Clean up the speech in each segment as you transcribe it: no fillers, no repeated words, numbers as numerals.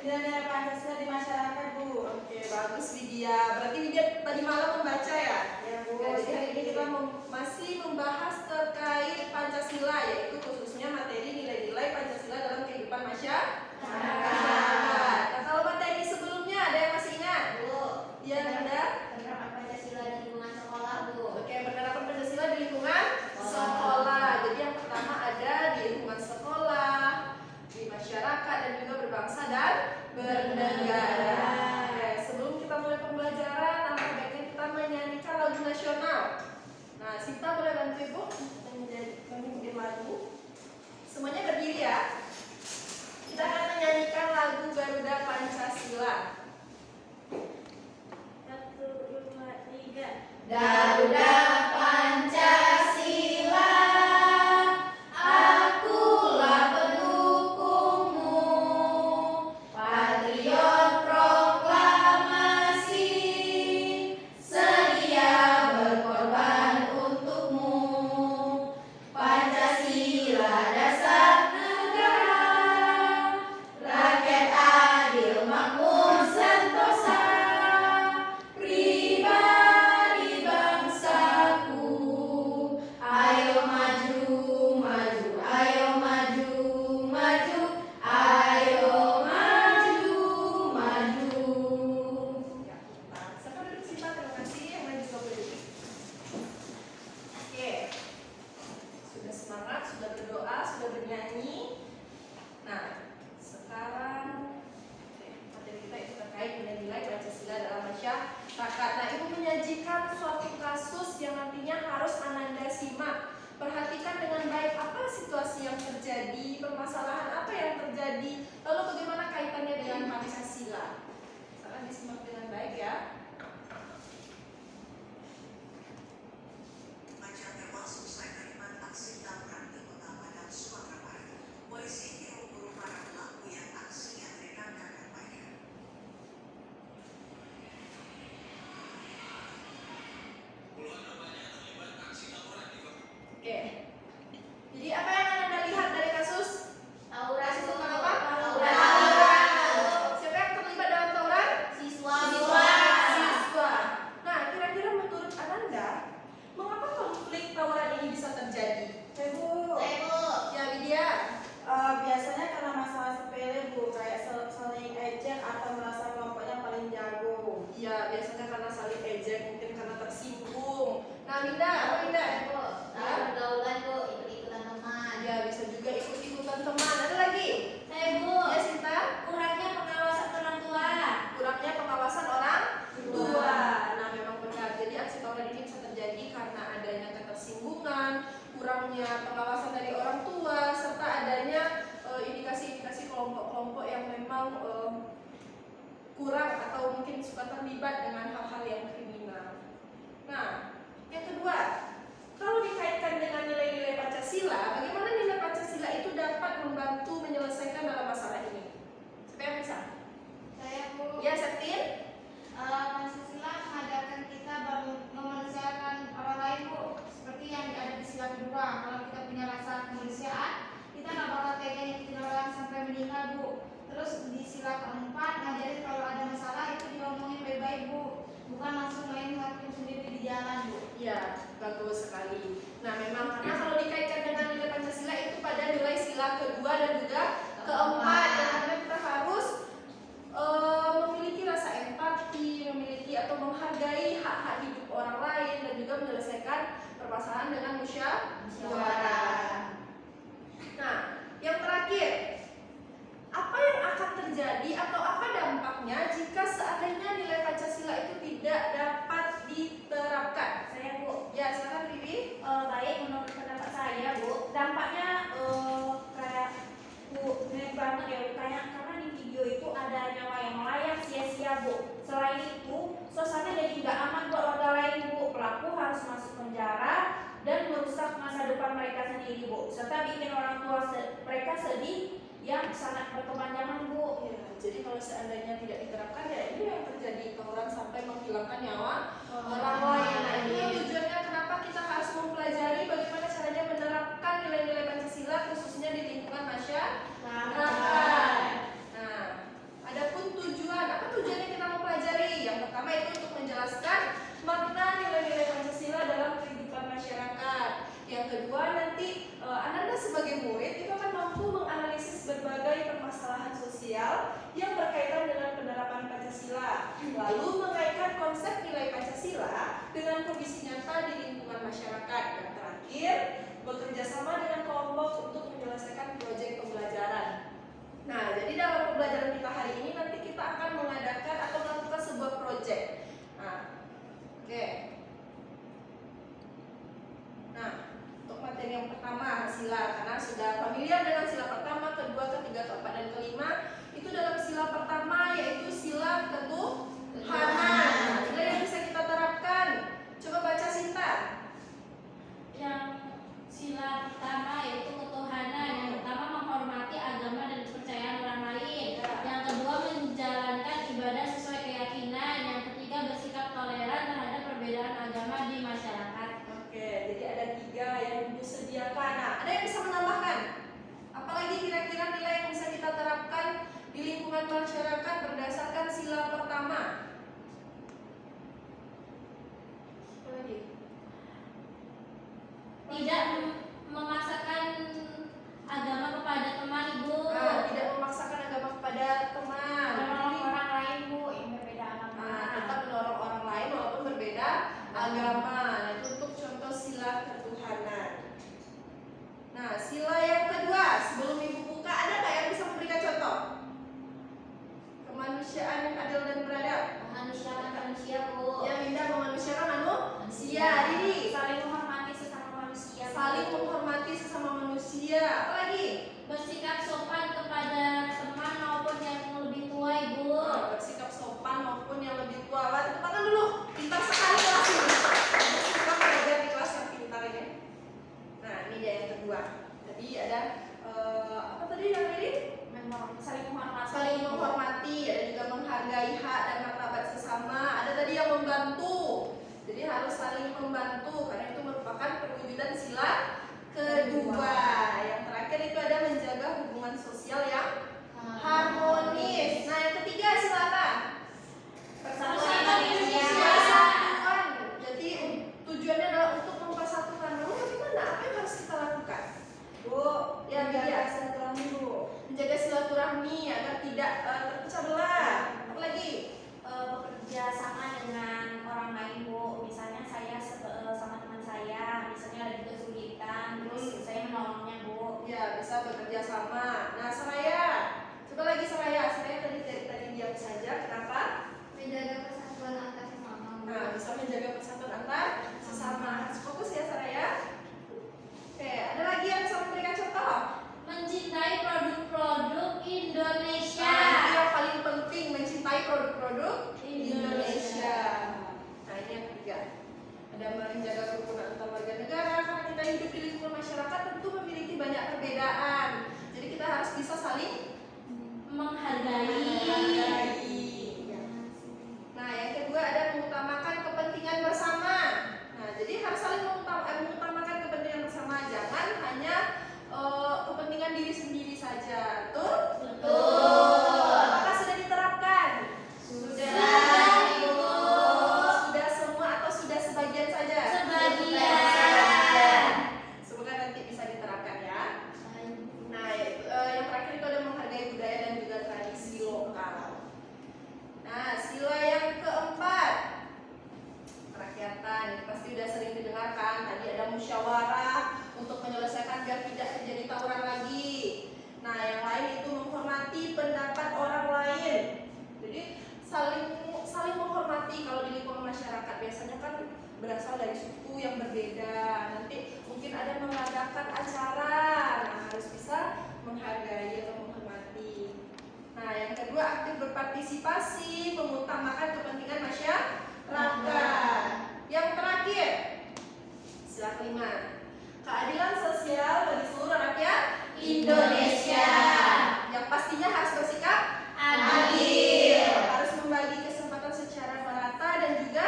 Nilai-nilai Pancasila di masyarakat, Bu. Oke, bagus Widya. Berarti Widya tadi malam membaca ya? Ya, Bu. Jadi hari ini kita masih membahas terkait Pancasila, yaitu khususnya materi nilai-nilai Pancasila dalam kehidupan masyarakat. Nah, kalau materi sebelumnya ada yang masih ingat? Bu, Ya, ada? penerapan Pancasila di lingkungan sekolah, Bu. Oke, penerapan Pancasila di lingkungan sekolah. Jadi yang pertama ada di lingkungan sekolah, di masyarakat, dan juga berbangsa dan bernegara. Oke, sebelum kita mulai pembelajaran, langkah baiknya kita menyanyikan lagu nasional. Nah, Sita boleh bantu Ibu memimpin lagu. Semuanya berdiri ya. Kita akan menyanyikan lagu Garuda Pancasila. 1, 2, 3. Garuda Pancasila, akulah pendukungmu, patriot proklamasi, sedia berkorban untukmu. Pancasila dasar negara, rakyat adil makmur sentosa, pribadi bangsaku. Ayo maju, maju, ayo maju, maju, ayo maju, maju. Ya, siapa duduk Sita? Terima kasih. Yang lain juga boleh duduk. Oke, sudah semangat, sudah berdoa, sudah bernyanyi. Nah, sekarang materi kita itu terkait nilai-nilai Pancasila dalam masyarakat. Nah, Ibu menyajikan suatu kasus yang nantinya harus Ananda simak. Perhatikan dengan baik apa situasi yang terjadi, permasalahan apa yang terjadi, lalu bagaimana kaitannya dengan Pancasila. Salah disimak dengan baik ya. Macam termasuk usai terlibat aksi tawuran di Kota Padang, Sumatera Barat. Polisi kini memburu para pelaku yang aksinya terekam kamera mayat. Puluhan remaja terlibat aksi tawuran di Kota. Oke. Jadi apa yang Anda lihat dari kasus? Tawuran, Kasus tentang apa? Tawuran. Siapa yang terlibat dalam tawuran? Siswa. Siswa. Nah, kira-kira menurut Ananda, mengapa konflik tawuran ini bisa terjadi? Bu. Bu. Ya, Widya. Biasanya karena masalah sepele, Bu, kayak saling ejek atau merasa kelompoknya paling jago. Ya, biasanya karena saling ejek, mungkin karena tersinggung. Nah, Winda, apa Winda? Bu, pergaulan, Bu, ikut-ikutan teman. Ya, bisa juga ikut-ikutan teman. Ada lagi? Bu, Ya, Sinta. kurangnya pengawasan orang tua. Kurangnya pengawasan orang tua. Nah, memang benar. Jadi aksi tawuran ini bisa terjadi karena adanya ketersinggungan, kurangnya pengawasan dari orang tua, serta adanya indikasi-indikasi kelompok-kelompok yang memang kurang atau mungkin suka terlibat dengan hal-hal yang kriminal. Nah, yang kedua, kalau dikaitkan dengan nilai-nilai Pancasila, bagaimana nilai Pancasila itu dapat membantu menyelesaikan dalam masalah ini? Siapa yang bisa? Saya, Bu. Ya, Septin. Pancasila mengajarkan kita memanusiakan orang lain, Bu. Seperti yang ada di sila kedua, kalau kita punya rasa kemanusiaan, kita nggak bakal tega nyakitin orang sampai meninggal, Bu. Terus di sila keempat ngajarin kalau ada masalah itu diomongin baik-baik, Bu. Bukan langsung main hakim sendiri di jalan, Bu. Ya, bagus sekali. Nah, memang karena kalau dikaitkan dengan nilai Pancasila itu pada nilai sila kedua dan juga keempat, dan karena kita harus memiliki rasa empati, memiliki atau menghargai hak-hak hidup orang lain, dan juga menyelesaikan permasalahan dengan musyawarah. Nah, yang terakhir, apa yang akan terjadi atau apa dampaknya jika seandainya nilai Pancasila itu tidak dapat diterapkan? Saya, Bu. Ya, silakan Riri. Baik, menurut pendapat saya, Bu, dampaknya kayak mirip banget ya, Bu. Karena di video itu ada nyawa yang melayang sia-sia, Bu. Selain itu, suasana jadi nggak aman buat warga lain, Bu. Pelaku harus masuk penjara dan merusak masa depan mereka sendiri, Bu. Serta bikin orang tua mereka sedih yang sangat berkepanjangan, Bu. Ya, jadi kalau seandainya tidak diterapkan, ya ini yang terjadi, tawuran sampai menghilangkan nyawa orang lain. Nah, ini tujuannya kenapa kita harus mempelajari bagaimana caranya menerapkan nilai-nilai Pancasila khususnya di lingkungan masyarakat. Nah, ada dengan kondisi nyata di lingkungan masyarakat. Yang terakhir, bekerja sama dengan kelompok untuk menyelesaikan proyek pembelajaran. Nah, jadi dalam pembelajaran kita hari ini nanti kita akan mengadakan atau melakukan sebuah proyek. Nah, oke. Nah, untuk materi yang pertama, sila, karena sudah familiar dengan sila pertama, kedua, ketiga, keempat, dan kelima. Itu dalam sila pertama yaitu sila ketuhanan. Nah, nilai yang bisa kita terapkan. Coba baca Sinta. Yang sila pertama yaitu ketuhanan. Yang pertama menghormati agama dan kepercayaan orang lain. Yang kedua menjalankan ibadah sesuai keyakinan. Yang ketiga bersikap toleran terhadap perbedaan agama di masyarakat. Oke, jadi ada 3 yang Ibu sediakan. Nah, ada yang bisa menambahkan? Apalagi kira-kira nilai yang bisa kita terapkan di lingkungan masyarakat berdasarkan sila pertama? Apa lagi? Tidak memaksakan agama kepada teman, Ibu. Nah, tidak memaksakan agama kepada teman. Menolong orang lain, Bu, yang berbeda agama. Nah, tetap menolong orang lain walaupun berbeda agama. Nah, itu untuk contoh sila ketuhanan. Nah, sila yang kedua, sebelum Ibu buka, ada nggak yang bisa memberikan contoh? Kemanusiaan yang adil dan beradab. Memanusiakan manusia, Bu. Yang indah memanusiakan manusia. Didi. Saling menghormati sesama manusia. Bu. Saling menghormati sesama manusia. Apa lagi? Bersikap sopan kepada teman maupun yang lebih tua, Ibu. Nah, bersikap sopan maupun yang lebih tua. Wah, tepuk tangan dulu. Pintar sekali kelas ini. Aku suka belajar di kelas yang pintar ini. Nah, ini dia yang kedua. Tadi ada apa tadi yang tadi? Saling menghormati. Saling menghormati, ada juga menghargai hak dan martabat sesama. Ada tadi yang membantu. Jadi harus saling membantu karena itu merupakan perwujudan sila kedua. Yang terakhir itu ada menjaga hubungan sosial yang harmonis. Nah, yang ketiga sila apa? Persatuan Indonesia. Persatuan. Jadi tujuannya adalah untuk mempersatukan. Lalu bagaimana? Apa yang harus kita lakukan? Bu, ya menjaga silaturahmi, Bu. Menjaga silaturahmi agar tidak terpecah belah. Apa lagi? Bekerja sama dengan orang lain, Bu. Misalnya saya sama teman saya, misalnya lagi kesulitan, terus saya menolongnya, Bu. Ya, bisa bekerja sama. Nah, Seraya. Coba lagi Seraya. Seraya tadi diam saja. Kenapa? Menjaga persatuan antar sesama. Nah, bisa menjaga persatuan antar sesama. Harus fokus ya, Seraya. Oke, ada lagi yang bisa memberikan contoh? Mencintai produk-produk Indonesia. Nah, itu yang paling penting, mencintai produk-produk Indonesia. Nah, ini yang ketiga. Ada menjaga kerukunan antar warga negara. Karena kita hidup di lingkungan masyarakat tentu memiliki banyak perbedaan. Jadi kita harus bisa saling Menghargai. Nah, yang kedua ada mengutamakan kepentingan bersama. Nah, jadi harus saling mengutamakan kepentingan bersama. Jangan hanya kepentingan diri sendiri saja. Betul? Betul. Apakah sudah diterapkan? Sudah, Ibu. Sudah semua atau sudah sebagian saja? Sebagian. Semoga nanti bisa diterapkan ya. Nah, yang terakhir itu ada menghargai budaya dan juga tradisi lokal. Nah, sila yang keempat, kerakyatan. Ini pasti udah sering didengarkan. Tadi ada musyawarah untuk menyelesaikan biar tidak terjadi tawuran lagi. Nah, yang lain itu menghormati pendapat orang lain. Jadi saling menghormati. Kalau di lingkungan masyarakat biasanya kan berasal dari suku yang berbeda. Nanti mungkin ada mengadakan acara. Nah, harus bisa menghargai atau menghormati. Nah, yang kedua aktif berpartisipasi, mengutamakan kepentingan masyarakat. Yang terakhir, sila kelima, keadilan sosial bagi seluruh rakyat Indonesia. Yang pastinya harus bersikap adil, harus membagi kesempatan secara merata dan juga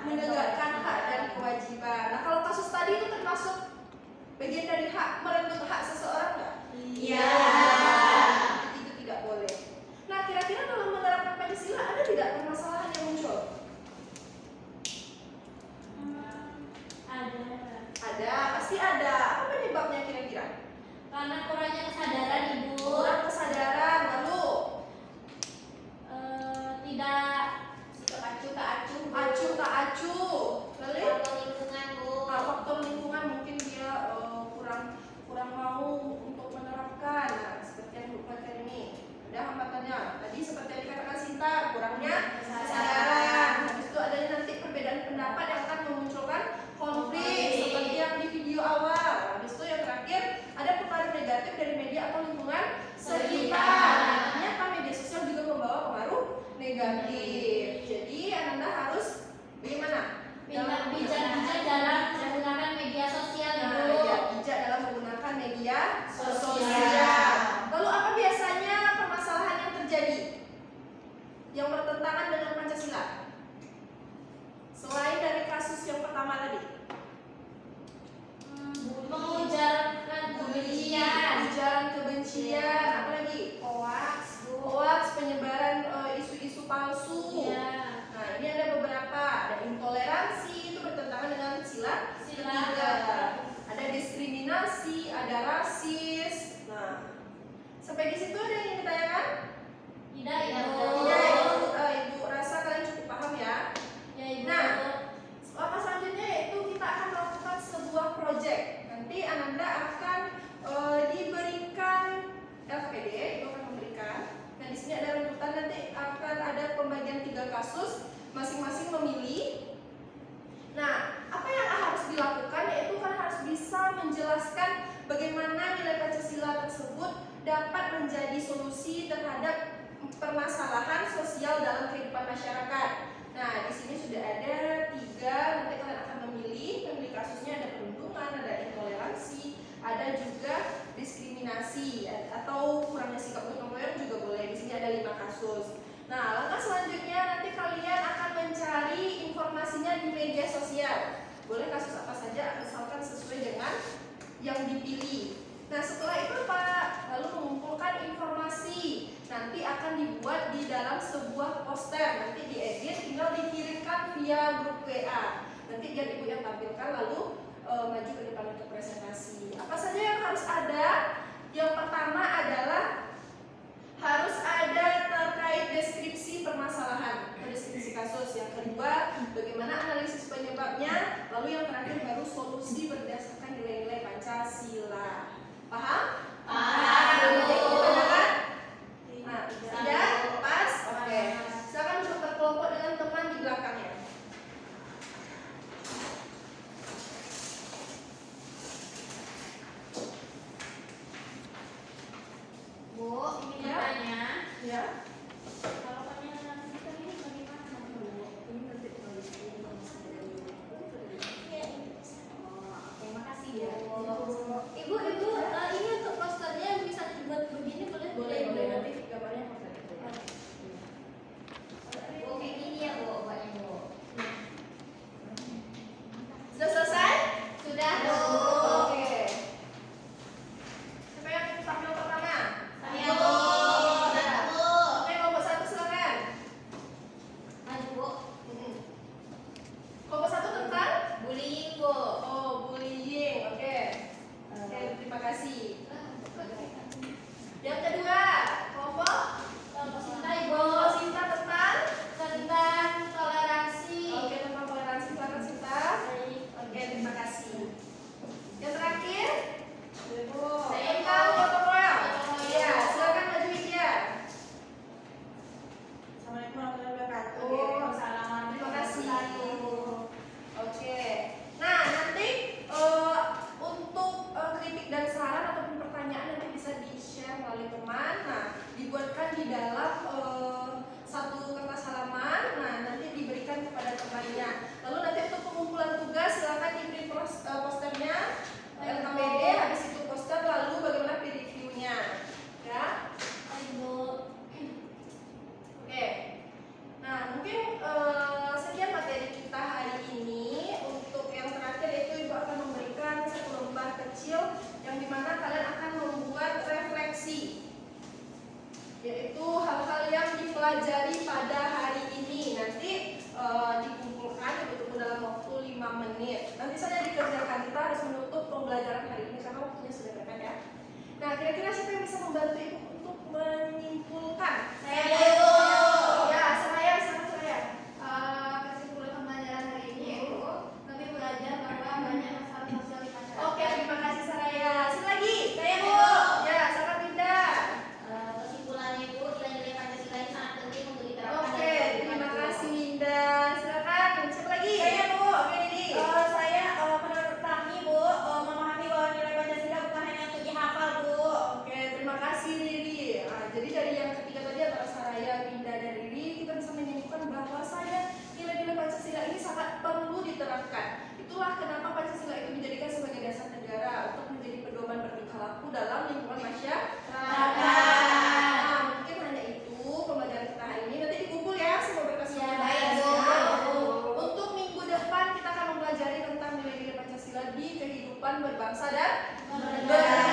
menegakkan hak dan kewajiban. Nah, kalau kasus tadi itu termasuk bagian dari hak, merenggut hak seseorang nggak? Iya. Itu tidak boleh. Nah, kira-kira dalam menerapkan Pancasila ada tidak permasalahan yang muncul? Ada. Ada, pasti ada. Apa penyebabnya kira-kira? Karena kurangnya kesadaran, Ibu. Kurang kesadaran, lalu seperti yang dikatakan Sinta, kurangnya kesadaran. Habis itu ada nanti perbedaan pendapat yang akan memunculkan konflik seperti yang di video awal. Habis itu yang terakhir ada pengaruh negatif dari media atau lingkungan sekitar. Ternyata media sosial juga membawa pengaruh negatif. Jadi Ananda harus bagaimana? Bijak-bijak dalam menggunakan media sosial, Nah, Ibu. ya, bijak dalam menggunakan media Sosial. sosial. Lalu apa biasanya permasalahan yang terjadi yang bertentangan dengan Pancasila? Selain dari kasus yang pertama tadi, Mengujarkan kebencian, ujaran kebencian, apa lagi? Hoax, penyebaran isu-isu palsu. Ya. Nah, ini ada beberapa. Ada intoleransi, itu bertentangan dengan sila Sila. ketiga. Ada diskriminasi, ada rasis. Nah, sampai di situ ada yang ingin ditanyakan? Tidak, Ibu. Tidak, Ibu rasa kalian cukup paham ya. Ya, Ibu. Nah, langkah selanjutnya yaitu kita akan melakukan sebuah project. Nanti Ananda akan diberikan LPD, itu akan memberikan. Dan di sini ada runtutan, nanti akan ada pembagian 3 kasus, masing-masing memilih. Nah, apa yang harus dilakukan yaitu kalian harus bisa menjelaskan bagaimana nilai Pancasila tersebut dapat menjadi solusi terhadap permasalahan sosial dalam kehidupan masyarakat. Nah, di sini sudah ada 3, nanti kalian akan memilih kasusnya, ada perundungan, ada intoleransi, ada juga diskriminasi atau kurangnya sikap gotong royong juga boleh. Di sini ada 5 kasus. Nah, langkah selanjutnya nanti kalian akan mencari informasinya di media sosial. Boleh kasus apa saja asalkan sesuai dengan yang dipilih. Nah, setelah itu Pak, lalu mengumpulkan informasi. Nanti akan dibuat di dalam sebuah poster, nanti diedit, tinggal dikirimkan via grup WA. Nanti biar Ibu yang tampilkan lalu maju ke depan untuk presentasi. Apa saja yang harus ada? Yang pertama adalah harus ada terkait deskripsi permasalahan atau deskripsi kasus. Yang kedua, bagaimana analisis penyebabnya. Lalu yang terakhir baru solusi berdasarkan nilai-nilai Pancasila. Paham? Paham, Ada yang Bu. ditanyakan? Nah, Tidak. tidak? Pas? Oke. Silakan duduk berkelompok dengan teman di belakangnya. Bu, ingin Ya. bertanya, Ya. kalau penyelenggaraan kita ini bagaimana, Bu? Ini nanti Terima kasih, Bu. Ibu, ini untuk posternya yang bisa dibuat begini boleh? boleh nanti gambarnya apa tadi? Bu, kayak gini ya, Bu, buatnya, Bu. Sudah selesai? Sudah, Bu. Oke. Siapa yang tampil pertama? Saya, Bu. Ya. Oke, kelompok 1 silakan. Maju, Bu. Kelompok 1 tentang Bullying, Bu. bullying. Oke. Oke, terima kasih. Yang kedua, kelompok Cinta, Ibu. Sinta tentang Toleransi. Oke, tentang toleransi. Silakan Sinta. Oke, terima kasih. Yang terakhir, Saya, tentang Bu. gotong royong. Gotong royong. Iya, silakan maju Widya. Assalamualaikum warahmatullahi wabarakatuh. Oh, terima kasih. Oke. Nah, nanti untuk kritik dan saran ataupun pertanyaan nanti bisa di-share melalui teman. Nah, dibuatkan di dalam satu kertas halaman. Nah, nanti diberikan kepada temannya. Lalu nanti untuk pengumpulan tugas silakan di-print posternya LKPD, habis itu poster, lalu bagaimana peer review-nya. Ya. Ibu. Oke. Nah, mungkin sekian materi kita hari ini. Untuk yang terakhir yaitu Ibu akan memberikan satu lembar kecil yang dimana kalian akan membuat refleksi, yaitu hal-hal yang dipelajari pada hari ini. Nanti dikumpulkan itu dalam waktu 5 menit. Nanti saja dikerjakan, kita harus menutup pembelajaran hari ini karena waktunya sudah mepet ya. Nah, kira-kira siapa yang bisa membantu Ibu untuk menyimpulkan? Saya, Bu. Ya, Seraya, sama Seraya. Kesimpulan pembelajaran hari ini yaitu kami belajar bahwa banyak masalah sosial di masyarakat. Oke, terima kasih Seraya. Sini lagi. Saya, Bu. Ya, sama Pindah. Kesimpulannya, Bu, nilai-nilai Pancasila ini sangat kehidupan berbangsa dan Bernegara. bernegara.